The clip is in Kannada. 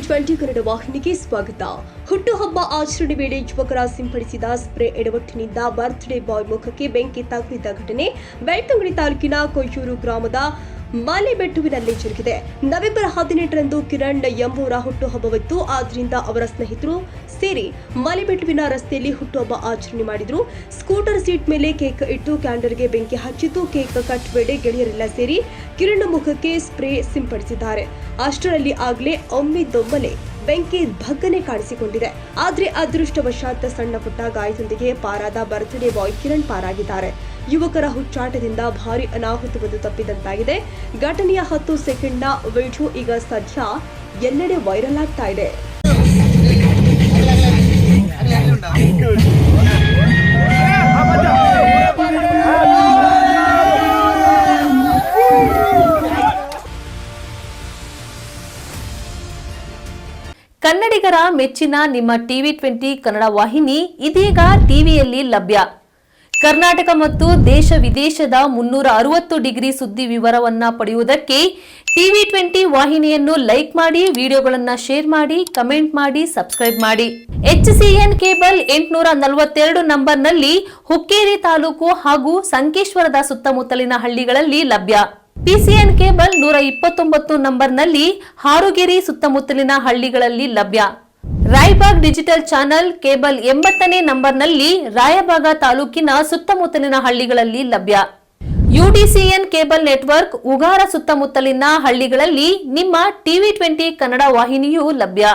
TV20 ಕನ್ನಡ ವಾಹಿನಿಗೆ ಸ್ವಾಗತ. ಹುಟ್ಟುಹಬ್ಬ ಆಚರಣೆ ವೇಳೆ ಯುವಕರ ಸಿಂಪಡಿಸಿದ ಸ್ಪ್ರೇ ಎಡವಟ್ಟಿನಿಂದ ಬರ್ತ್ಡೇ ಬಾಯ್ ಮುಖಕ್ಕೆ ಬೆಂಕಿ ತಗುಲಿದ ಘಟನೆ ಬೆಳ್ತಂಗಡಿ ತಾಲೂಕಿನ ಕೊಯ್ಯೂರು ಗ್ರಾಮದ ಮಲೆಬೆಟ್ಟುವಿನಲ್ಲಿ ಜರುಗಿದೆ. ನವೆಂಬರ್ 18ರಂದು ಕಿರಣ್ ಎಂಬುವರ ಹುಟ್ಟುಹಬ್ಬವಿತ್ತು. ಆದ್ದರಿಂದ ಅವರ ಸ್ನೇಹಿತರು ಸೇರಿ ಮಲೆಬೆಟ್ಟುವಿನ ರಸ್ತೆಯಲ್ಲಿ ಹುಟ್ಟುಹಬ್ಬ ಆಚರಣೆ ಮಾಡಿದ್ರು. ಸ್ಕೂಟರ್ ಸೀಟ್ ಮೇಲೆ ಕೇಕ್ ಇಟ್ಟು ಕ್ಯಾಂಡಲ್ಗೆ ಬೆಂಕಿ ಹಚ್ಚಿದ್ದು. ಕೇಕ್ ಕಟ್ ವೇಳೆ ಗೆಳೆಯರೆಲ್ಲ ಸೇರಿ ಕಿರಣ್ ಮುಖಕ್ಕೆ ಸ್ಪ್ರೇ ಸಿಂಪಡಿಸಿದ್ದಾರೆ. ಅಷ್ಟರಲ್ಲಿ ಆಗಲೇ ಒಮ್ಮಿಂದೊಮ್ಮೆಲೆ ಬೆಂಕಿ ಭಗ್ಗನೆ ಕಾಣಿಸಿಕೊಂಡಿದೆ. ಆದರೆ ಅದೃಷ್ಟವಶಾತ್ ಸಣ್ಣ ಪುಟ್ಟ ಗಾಯದೊಂದಿಗೆ ಪಾರಾದ ಬರ್ತ್ಡೇ ಬಾಯ್ ಕಿರಣ್ ಪಾರಾಗಿದ್ದಾರೆ. ಯುವಕರ ಹುಚ್ಚಾಟದಿಂದ ಭಾರಿ ಅನಾಹುತವನ್ನು ತಪ್ಪಿದಂತಾಗಿದೆ. ಘಟನೆಯ 10 ಸೆಕೆಂಡ್ನ ವಿಡಿಯೋ ಈಗ ಸದ್ಯ ಎಲ್ಲೆಡೆ ವೈರಲ್ ಆಗ್ತಾ ಇದೆ. ಕನ್ನಡಿಗರ ಮೆಚ್ಚಿನ ನಿಮ್ಮ TV20 ಕನ್ನಡ ವಾಹಿನಿ ಇದೀಗ ಟಿವಿಯಲ್ಲಿ ಲಭ್ಯ. ಕರ್ನಾಟಕ ಮತ್ತು ದೇಶ ವಿದೇಶದ 360 ಡಿಗ್ರಿ ಸುದ್ದಿ ವಿವರವನ್ನ ಪಡೆಯುವುದಕ್ಕೆ TV20 ವಾಹಿನಿಯನ್ನು ಲೈಕ್ ಮಾಡಿ, ವಿಡಿಯೋಗಳನ್ನು ಶೇರ್ ಮಾಡಿ, ಕಮೆಂಟ್ ಮಾಡಿ, ಸಬ್ಸ್ಕ್ರೈಬ್ ಮಾಡಿ. HCN ಕೇಬಲ್ 842 ನಂಬರ್ನಲ್ಲಿ ಹುಕ್ಕೇರಿ ತಾಲೂಕು ಹಾಗೂ ಸಂಕೇಶ್ವರದ ಸುತ್ತಮುತ್ತಲಿನ ಹಳ್ಳಿಗಳಲ್ಲಿ ಲಭ್ಯ. PCN ಕೇಬಲ್ 129 ನಂಬರ್ನಲ್ಲಿ ಹಾರುಗೆರೆ ಸುತ್ತಮುತ್ತಲಿನ ಹಳ್ಳಿಗಳಲ್ಲಿ ಲಭ್ಯ. ರಾಯಬಾಗ್ ಡಿಜಿಟಲ್ ಚಾನೆಲ್ ಕೇಬಲ್ 80ನೇ ನಂಬರ್ನಲ್ಲಿ ರಾಯಬಾಗ ತಾಲೂಕಿನ ಸುತ್ತಮುತ್ತಲಿನ ಹಳ್ಳಿಗಳಲ್ಲಿ ಲಭ್ಯ. UDCN ಕೇಬಲ್ ನೆಟ್ವರ್ಕ್ ಉಗಾರ ಸುತ್ತಮುತ್ತಲಿನ ಹಳ್ಳಿಗಳಲ್ಲಿ ನಿಮ್ಮ TV20 ಕನ್ನಡ ವಾಹಿನಿಯೂ ಲಭ್ಯ.